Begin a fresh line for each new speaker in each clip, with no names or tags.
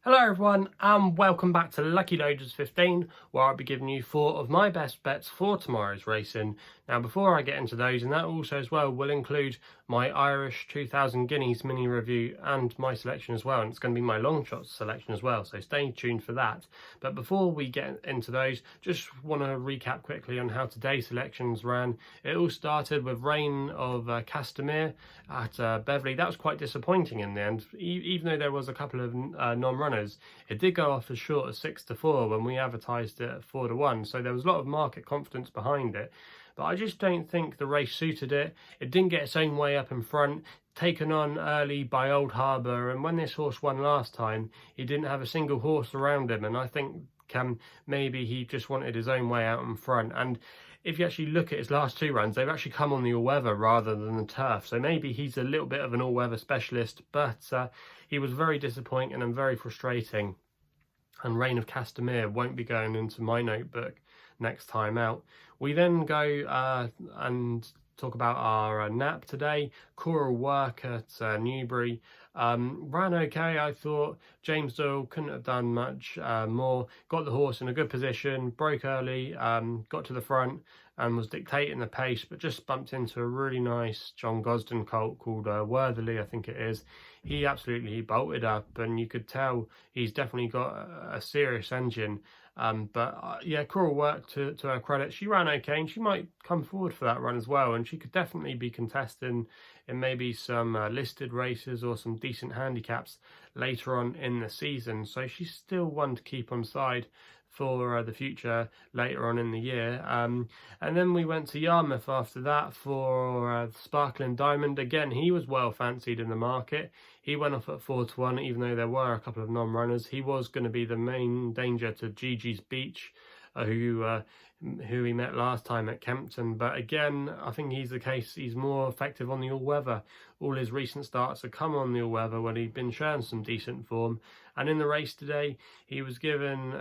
Hello everyone and welcome back to Lucky Loaders 15, where I'll be giving you 4 of my best bets for tomorrow's racing. Now before I get into those, and that also as well will include my Irish 2000 Guineas mini review and my selection as well, and it's going to be my Longshot selection as well, so stay tuned for that. But before we get into those, just want to recap quickly on how today's selections ran. It all started with rain of Castamere at Beverley. That was quite disappointing in the end, even though there was a couple of non-runners. It did go off as short as 6-4 when we advertised it at 4-1, so there was a lot of market confidence behind it. But I just don't think the race suited it. It didn't get its own way up in front, taken on early by Old Harbour, and when this horse won last time, he didn't have a single horse around him, and I think maybe he just wanted his own way out in front. And if you actually look at his last 2 runs, they've actually come on the all-weather rather than the turf, so maybe he's a little bit of an all-weather specialist, but he was very disappointing and very frustrating. And Reign of Castamere won't be going into my notebook next time out. We then go and talk about our nap today. Curragh work at Newbury. Ran okay, I thought. James Doyle couldn't have done much more. Got the horse in a good position, broke early, got to the front and was dictating the pace, but just bumped into a really nice John Gosden colt called Worthily, I think it is. He absolutely bolted up, and you could tell he's definitely got a serious engine. Yeah, Curragh worked to her credit. She ran okay, and she might come forward for that run as well, and she could definitely be contesting in maybe some listed races or some decent handicaps later on in the season. So she's still one to keep on side for the future later on in the year. And then we went to Yarmouth after that for Sparkling Diamond. Again, he was well fancied in the market. He went off at 4-1, even though there were a couple of non-runners. He was going to be the main danger to Gigi's Beach, who he met last time at Kempton. But again, I think he's the case. He's more effective on the all-weather. All his recent starts have come on the all-weather when he'd been showing some decent form. And in the race today, he was given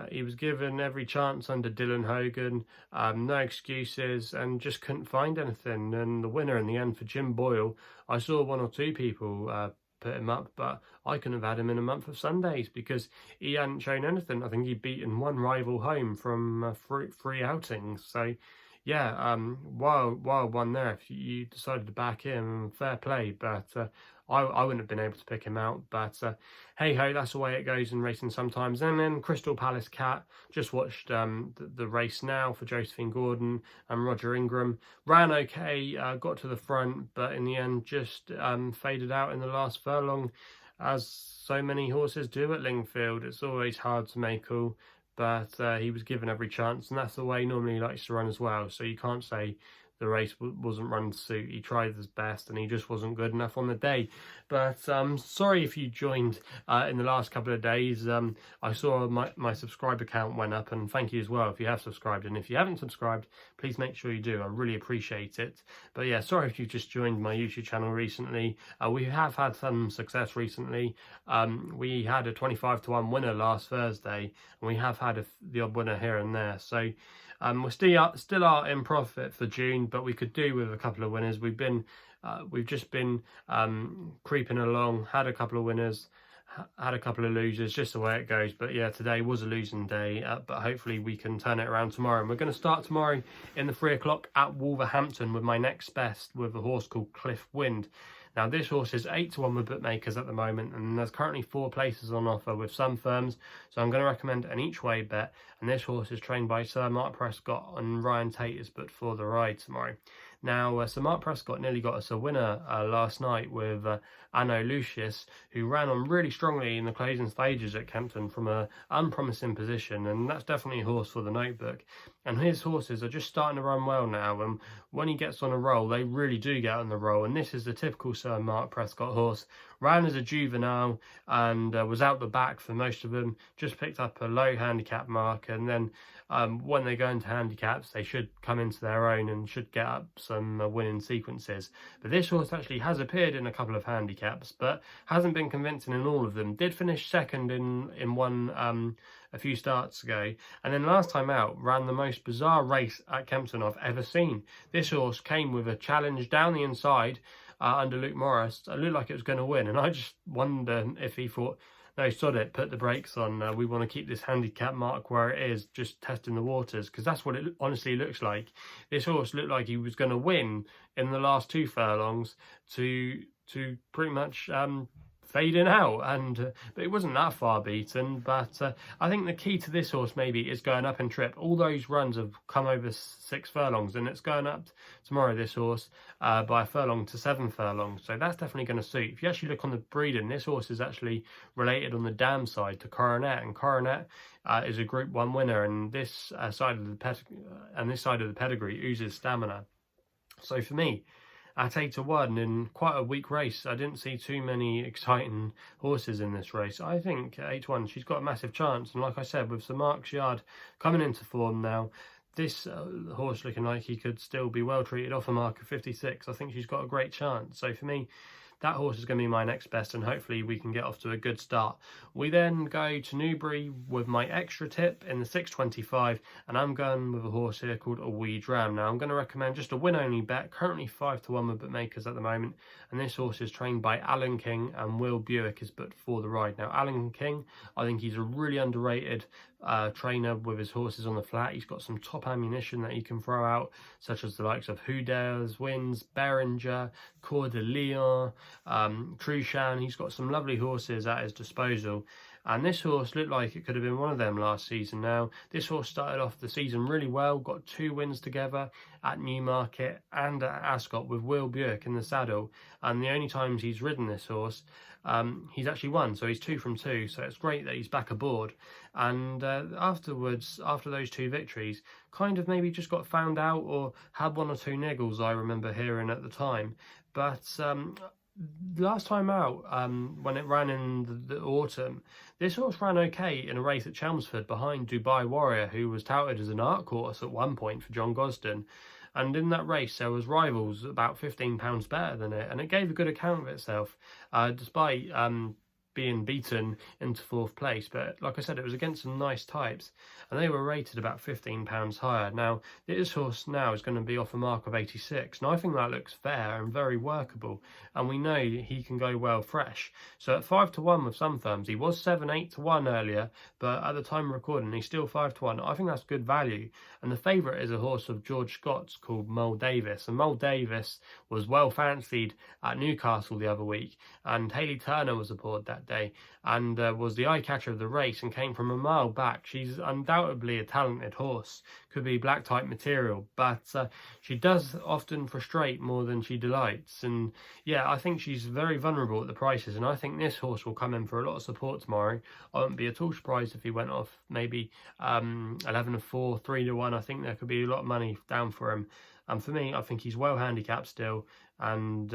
every chance under Dylan Hogan, no excuses, and just couldn't find anything. And the winner in the end for Jim Boyle, I saw 1 or 2 people put him up, but I couldn't have had him in a month of Sundays because he hadn't shown anything. I think he'd beaten 1 rival home from 3 outings. So yeah, wild one there if you decided to back him. Fair play, but I wouldn't have been able to pick him out. But hey ho, that's the way it goes in racing sometimes. And then Crystal Palace Cat, just watched the race now for Josephine Gordon and Roger Ingram. Ran okay, got to the front, but in the end just faded out in the last furlong, as so many horses do at Lingfield. It's always hard to make call, but he was given every chance, and that's the way normally he likes to run as well. So you can't say the race wasn't run to suit. He tried his best and he just wasn't good enough on the day. But sorry if you joined in the last couple of days. I saw my subscriber count went up, and thank you as well if you have subscribed. And if you haven't subscribed, please make sure you do. I really appreciate it. But yeah, sorry if you just joined my YouTube channel recently. We have had some success recently. We had a 25-1 winner last Thursday, and we have had the odd winner here and there. So we're still are in profit for June, but we could do with a couple of winners. We've just been creeping along, had a couple of winners, had a couple of losers, just the way it goes. But yeah, today was a losing day, but hopefully we can turn it around tomorrow. And we're going to start tomorrow in the 3 o'clock at Wolverhampton with my next best, with a horse called Cliff Wind. Now, this horse is 8-1 with bookmakers at the moment, and there's currently 4 places on offer with some firms, so I'm going to recommend an each-way bet. And this horse is trained by Sir Mark Prescott, and Ryan Tate is booked for the ride tomorrow. Now, Sir Mark Prescott nearly got us a winner last night with Anno Lucius, who ran on really strongly in the closing stages at Kempton from an unpromising position, and that's definitely a horse for the notebook. And his horses are just starting to run well now, and when he gets on a roll, they really do get on the roll. And this is the typical Sir Mark Prescott horse. Ran as a juvenile and was out the back for most of them, just picked up a low handicap mark, and then when they go into handicaps, they should come into their own and should get up some winning sequences. But this horse actually has appeared in a couple of handicaps, but hasn't been convincing in all of them. Did finish second in one a few starts ago, and then last time out ran the most bizarre race at Kempton I've ever seen. This horse came with a challenge down the inside under Luke Morris. It looked like it was going to win, and I just wonder if he thought, no, sod it, put the brakes on. We want to keep this handicap mark where it is, just testing the waters, because that's what it honestly looks like. This horse looked like he was going to win in the last 2 furlongs to pretty much fading out, and but it wasn't that far beaten. But I think the key to this horse maybe is going up in trip. All those runs have come over 6 furlongs, and it's going up tomorrow, this horse, by a furlong to 7 furlongs, so that's definitely going to suit. If you actually look on the breeding, this horse is actually related on the dam side to Cormorant, and Cormorant is a Group 1 winner, and this side of the pedigree oozes stamina. So for me, at 8-1 in quite a weak race, I didn't see too many exciting horses in this race. I think at 8-1 she's got a massive chance, and like I said, with Sir Mark's Yard coming into form now, this horse looking like he could still be well treated off a mark of 56, I think she's got a great chance. So for me, that horse is going to be my next best, and hopefully we can get off to a good start. We then go to Newbury with my extra tip in the 6.25, and I'm going with a horse here called Aweedram. Now I'm going to recommend just a win-only bet, currently 5-1 with bookmakers at the moment, and this horse is trained by Alan King, and Will Buick is booked for the ride. Now Alan King, I think he's a really underrated trainer with his horses on the flat. He's got some top ammunition that he can throw out, such as the likes of Houders, Wins, Beringer, Coeur de Lion, Trushan. He's got some lovely horses at his disposal, and this horse looked like it could have been one of them last season. Now this horse started off the season really well, got 2 wins together at Newmarket and at Ascot with Will Buick in the saddle, and the only times he's ridden this horse he's actually won, so he's 2 from 2, so it's great that he's back aboard. And afterwards, after those 2 victories, kind of maybe just got found out or had 1 or 2 niggles, I remember hearing at the time. But last time out, when it ran in the autumn, this horse ran okay in a race at Chelmsford behind Dubai Warrior, who was touted as an art horse at one point for John Gosden. And in that race there was rivals about £15 better than it, and it gave a good account of itself, despite being beaten into 4th place. But like I said, it was against some nice types, and they were rated about £15 higher. Now this horse now is going to be off a mark of 86, and I think that looks fair and very workable, and we know he can go well fresh. So at 5-1 with some firms, he was 7-8-1 earlier, but at the time of recording he's still 5-1. I think that's good value, and the favourite is a horse of George Scott's called Mole Davis, and Mole Davis was well fancied at Newcastle the other week, and Hayley Turner was aboard that day, and was the eye catcher of the race, and came from a mile back. She's undoubtedly a talented horse, could be black type material, but she does often frustrate more than she delights. And yeah, I think she's very vulnerable at the prices, and I think this horse will come in for a lot of support tomorrow. I wouldn't be at all surprised if he went off maybe 11-4, 3-1. I think there could be a lot of money down for him. And for me, I think he's well handicapped still, and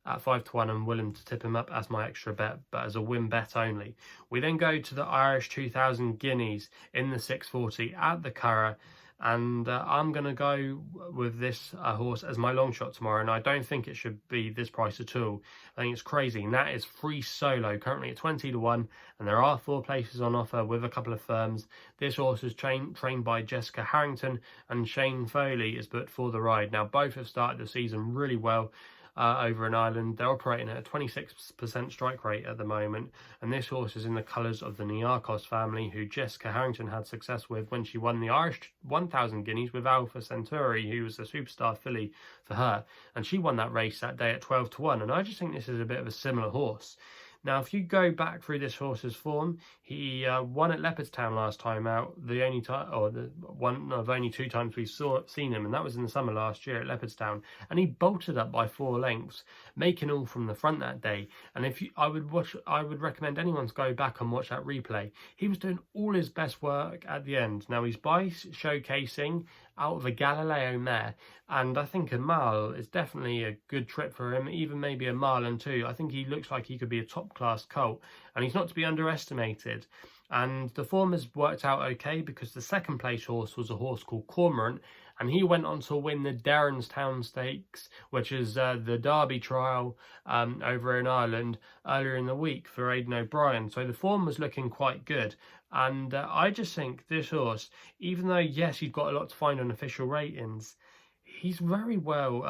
at 5-1 I'm willing to tip him up as my extra bet, but as a win bet only. We then go to the Irish 2000 Guineas in the 6.40 at the Curragh, and I'm going to go with this horse as my long shot tomorrow, and I don't think it should be this price at all. I think it's crazy, and that is Free Solo, currently at 20-1, and there are 4 places on offer with a couple of firms. This horse is trained by Jessica Harrington, and Shane Foley is booked for the ride. Now both have started the season really well over in Ireland. They're operating at a 26% strike rate at the moment, and this horse is in the colours of the Niarchos family, who Jessica Harrington had success with when she won the Irish 1000 Guineas with Alpha Centauri, who was a superstar filly for her, and she won that race that day at 12-1, and I just think this is a bit of a similar horse. Now, if you go back through this horse's form, he won at Leopardstown last time out, the only time, or the one of only 2 times we've seen him, and that was in the summer last year at Leopardstown, and he bolted up by 4 lengths, making all from the front that day. And if you, I would recommend anyone to go back and watch that replay. He was doing all his best work at the end. Now he's by showcasing out of a Galileo mare, and I think a mile is definitely a good trip for him, even maybe a mile and 2. I think he looks like he could be a top class colt, and he's not to be underestimated. And the form has worked out okay, because the 2nd place horse was a horse called Cormorant, and he went on to win the Derrinstown Stakes, which is the Derby trial over in Ireland earlier in the week for Aidan O'Brien. So the form was looking quite good, and I just think this horse, even though yes he's got a lot to find on official ratings, he's very well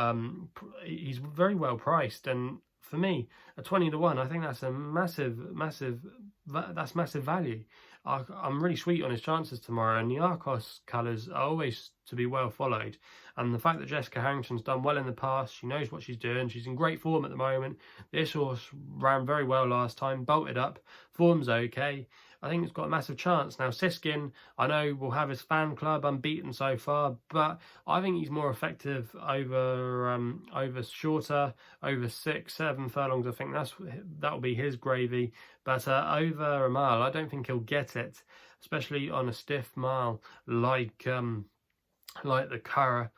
priced, and for me, at 20 to 1, I think that's a massive value. I'm really sweet on his chances tomorrow, and the Arcos colours are always to be well followed. And the fact that Jessica Harrington's done well in the past, she knows what she's doing, she's in great form at the moment. This horse ran very well last time, bolted up, form's okay. I think it's got a massive chance. Now, Siskin, I know, will have his fan club unbeaten so far, but I think he's more effective over shorter, over 6, 7 furlongs. I think that'll be his gravy. But over a mile, I don't think he'll get it, especially on a stiff mile like the Curragh.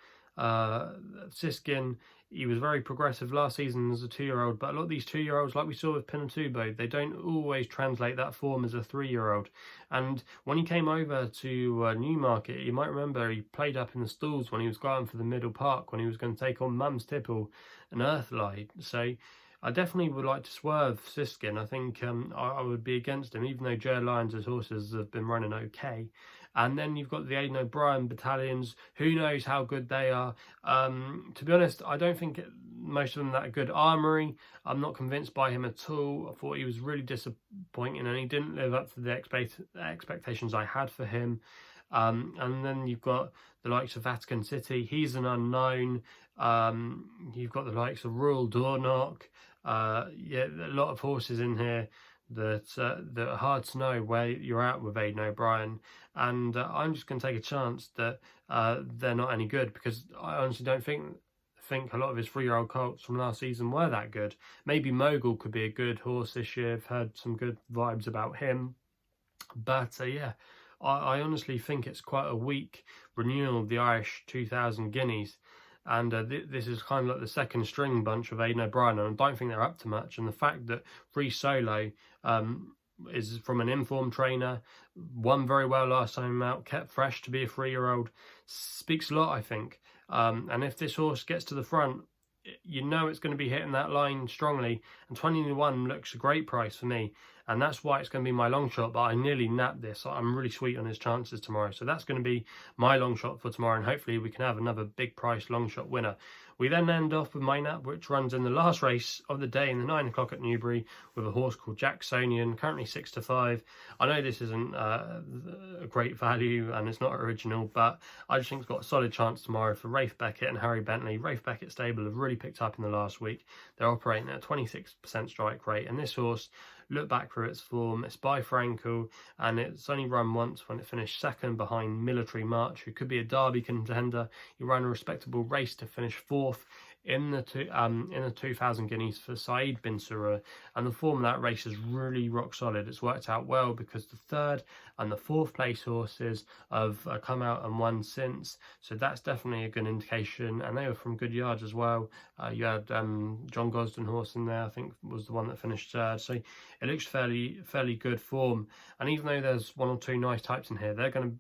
Siskin, he was very progressive last season as a 2-year-old, but a lot of these 2-year-olds, like we saw with Pinatubo, they don't always translate that form as a 3-year-old. And when he came over to Newmarket, you might remember he played up in the stalls when he was going for the Middle Park, when he was going to take on Mum's Tipple and Earthlight. So I definitely would like to swerve Siskin. I think I would be against him, even though Joe Lyons' horses have been running okay. And then you've got the Aidan O'Brien battalions. Who knows how good they are? To be honest, I don't think most of them that good. Armory, I'm not convinced by him at all. I thought he was really disappointing, and he didn't live up to the expectations I had for him. And then you've got the likes of Vatican City. He's an unknown. You've got the likes of Royal Dornoch. Yeah, a lot of horses in here that are hard to know where you're at with Aidan O'Brien. And I'm just going to take a chance that they're not any good, because I honestly don't think a lot of his 3-year-old colts from last season were that good. Maybe Mogul could be a good horse this year. I've heard some good vibes about him. But yeah, I honestly think it's quite a weak renewal of the Irish 2000 Guineas. And this is kind of like the second string bunch of Aidan O'Brien, and I don't think they're up to much. And the fact that Free Solo is from an informed trainer, won very well last time out, kept fresh to be a 3-year-old, speaks a lot, I think. And if this horse gets to the front, you know it's going to be hitting that line strongly, and 20 to 1 looks a great price for me, and that's why it's going to be my long shot. But I nearly napped this. I'm really sweet on his chances tomorrow, so that's going to be my long shot for tomorrow, and hopefully we can have another big price long shot winner. We then end off with my nap, which runs in the last race of the day in the 9 o'clock at Newbury, with a horse called Jacksonian, currently 6 to 5. I know this isn't a great value and it's not original, but I just think it's got a solid chance tomorrow for Rafe Beckett and Harry Bentley. Rafe Beckett stable have really picked up in the last week. They're operating at a 26% strike rate, and this horse, look back through its form, it's by Frankel, and it's only run once when it finished second behind Military March, who could be a Derby contender. He ran a respectable race to finish 4th in the 2000 Guineas for Saeed bin Surah, and the form of that race is really rock solid. It's worked out well because the 3rd and the 4th place horses have come out and won since, so that's definitely a good indication, and they were from good yards as well. You had John Gosden horse in there, I think was the one that finished 3rd, so it looks fairly good form. And even though there's 1 or 2 nice types in here,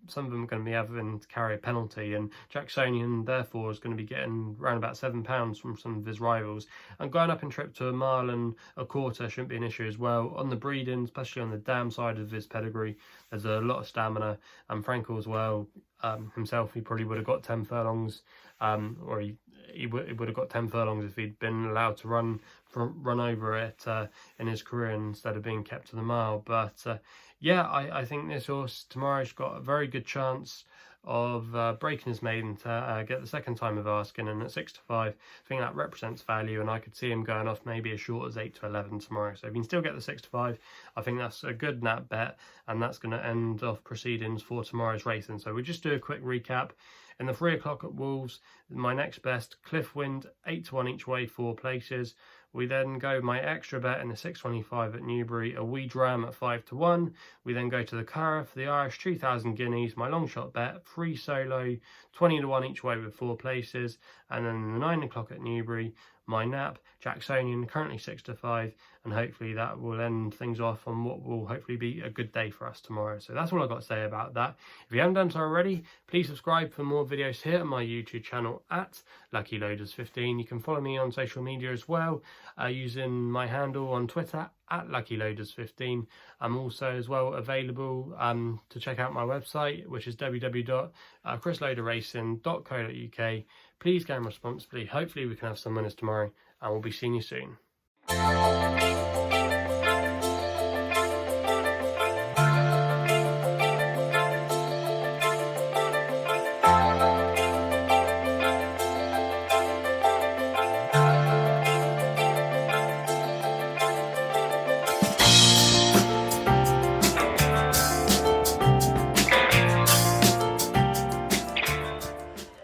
some of them are going to be having to carry a penalty, and Jacksonian therefore is going to be getting around about £7 from some of his rivals, and going up in trip to a mile and a quarter shouldn't be an issue as well. On the breeding, especially on the dam side of his pedigree, there's a lot of stamina, and Frankel as well, himself, he probably would have got 10 furlongs, or he would have got 10 furlongs if he'd been allowed to run over it in his career instead of being kept to the mile. But yeah, I think this horse tomorrow's got a very good chance of breaking his maiden to get the second time of asking, and at 6 to 5, I think that represents value, and I could see him going off maybe as short as 8 to 11 tomorrow. So if you can still get the 6 to 5, I think that's a good nap bet, and that's going to end off proceedings for tomorrow's racing. So we'll just do a quick recap. In the 3 o'clock at Wolves, my next best, Cliffwind, 8 to 1 each way, 4 places. We then go my extra bet in the 6.25 at Newbury, Aweedram at 5 to 1. We then go to the Curragh for the Irish 2000 Guineas, my long shot bet, Free Solo, 20 to 1 each way with 4 places. And then in the 9 o'clock at Newbury, my nap, Jacksonian, currently 6 to 5, and hopefully that will end things off on what will hopefully be a good day for us tomorrow. So that's all I've got to say about that. If you haven't done so already, please subscribe for more videos here on my YouTube channel at LuckyLoaders15. You can follow me on social media as well, using my handle on Twitter at LuckyLoaders15. I'm also as well available to check out my website, which is www.chrisloaderracing.co.uk. Please game responsibly. Hopefully we can have some winners tomorrow, and we'll be seeing you soon.
you.